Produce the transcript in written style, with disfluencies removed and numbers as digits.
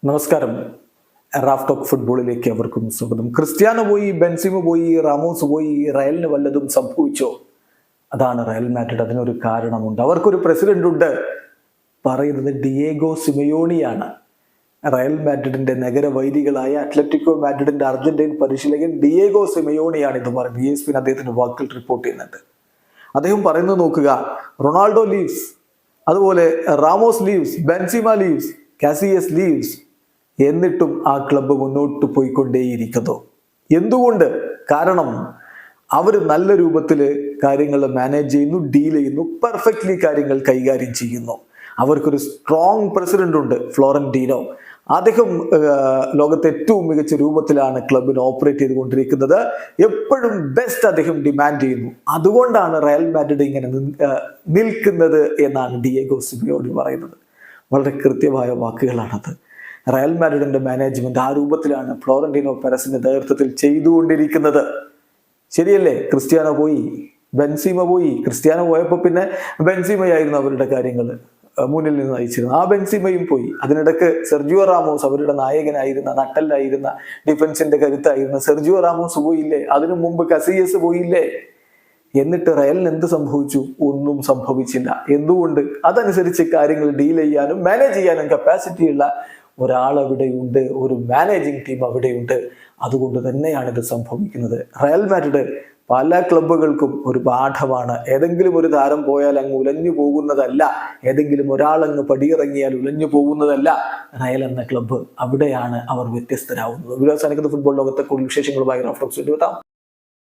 നമസ്കാരം. Raf talk ഫുട്ബോളിലേക്ക് അവർക്കും സ്വാഗതം. ക്രിസ്ത്യാനോ പോയി, ബെൻസിമ പോയി, റാമോസ് പോയി, റയലിന് വല്ലതും സംഭവിച്ചോ? അതാണ് റയൽ മാഡ്രിഡ്. അതിനൊരു കാരണമുണ്ട്. അവർക്കൊരു പ്രസിഡന്റ് ഉണ്ട്. പറയുന്നത് ഡിയേഗോ സിമയോണിയാണ്. റയൽ മാഡ്രിഡിന്റെ നഗരവൈരികളായ അത്ലറ്റിക്കോ മാഡ്രിഡിന്റെ അർജന്റീൻ പരിശീലകൻ ഡിയേഗോ സിമയോണിയാണ് ഇത് പറയുന്നത്. ESPN അദ്ദേഹത്തിന്റെ വാക്കുകൾ റിപ്പോർട്ട് ചെയ്യുന്നുണ്ട്. അദ്ദേഹം പറയുന്നത് നോക്കുക. റൊണാൾഡോ ലീവ്സ്, അതുപോലെ Ramos leaves, Benzema leaves, Cassius leaves, എന്നിട്ടും ആ ക്ലബ്ബ് മുന്നോട്ട് പോയിക്കൊണ്ടേയിരിക്കുന്നു. എന്തുകൊണ്ട്? കാരണം അവർ നല്ല രൂപത്തിൽ കാര്യങ്ങൾ മാനേജ് ചെയ്യുന്നു, ഡീൽ ചെയ്യുന്നു, പെർഫെക്റ്റ്ലി കാര്യങ്ങൾ കൈകാര്യം ചെയ്യുന്നു. അവർക്കൊരു സ്ട്രോങ് പ്രസിഡന്റ് ഉണ്ട്, ഫ്ലോറന്റീനോ. അദ്ദേഹം ലോകത്തെ ഏറ്റവും മികച്ച രൂപത്തിലാണ് ക്ലബിനെ ഓപ്പറേറ്റ് ചെയ്തുകൊണ്ടിരിക്കുന്നത്. എപ്പോഴും ബെസ്റ്റ് അദ്ദേഹം ഡിമാൻഡ് ചെയ്യുന്നു. അതുകൊണ്ടാണ് റയൽ മാഡ്രിഡ് ഇങ്ങനെ നിൽക്കുന്നത് എന്നാണ് ഡിയേഗോ സിമിയോണി പറയുന്നത്. വളരെ കൃത്യമായ വാക്കുകളാണത്. റയൽ മാഡ്രിഡിന്റെ മാനേജ്മെന്റ് ആ രൂപത്തിലാണ് ഫ്ലോറന്റീനോ പെരസിന്റെ നേതൃത്വത്തിൽ ചെയ്തുകൊണ്ടിരിക്കുന്നത്. ശരിയല്ലേ? ക്രിസ്ത്യാനോ പോയി, ബെൻസിമ പോയി. ക്രിസ്ത്യാനോ പോയപ്പോൾ പിന്നെ ബെൻസിമയായിരുന്നു അവരുടെ കാര്യങ്ങൾ മുന്നിൽ നിന്ന് നയിച്ചിരുന്നത്. ആ ബെൻസിമയും പോയി. അതിനിടക്ക് സെർജിയോ റാമോസ്, അവരുടെ നായകനായിരുന്ന, നട്ടല്ലായിരുന്ന, ഡിഫൻസിന്റെ കരുത്തായിരുന്ന സെർജിയോ റാമോസ് പോയില്ലേ? അതിനു മുമ്പ് കസിയസ് പോയില്ലേ? എന്നിട്ട് റയലിന് എന്ത് സംഭവിച്ചു? ഒന്നും സംഭവിച്ചില്ല. എന്തുകൊണ്ട്? അതനുസരിച്ച് കാര്യങ്ങൾ ഡീൽ ചെയ്യാനും മാനേജ് ചെയ്യാനും കപ്പാസിറ്റിയുള്ള ഒരാൾ അവിടെയുണ്ട്, ഒരു മാനേജിങ് ടീം അവിടെയുണ്ട്. അതുകൊണ്ട് തന്നെയാണ് ഇത് സംഭവിക്കുന്നത്. റയൽ മാഡ്രിഡ് പല ക്ലബ്ബുകൾക്കും ഒരു പാഠമാണ്. ഏതെങ്കിലും ഒരു താരം പോയാൽ അങ്ങ് ഉലഞ്ഞു പോകുന്നതല്ല, ഏതെങ്കിലും ഒരാളങ്ങ് പടിയിറങ്ങിയാൽ ഉലഞ്ഞു പോകുന്നതല്ല റയൽ എന്ന ക്ലബ്ബ്. അവിടെയാണ് അവർ വ്യത്യസ്തരാകുന്നത്. അവസാനിക്കുന്ന ഫുട്ബോൾ ലോകത്തെ കൂടുതൽ വിശേഷങ്ങളുമായി റാഫ് ടോക്സ് എത്താം.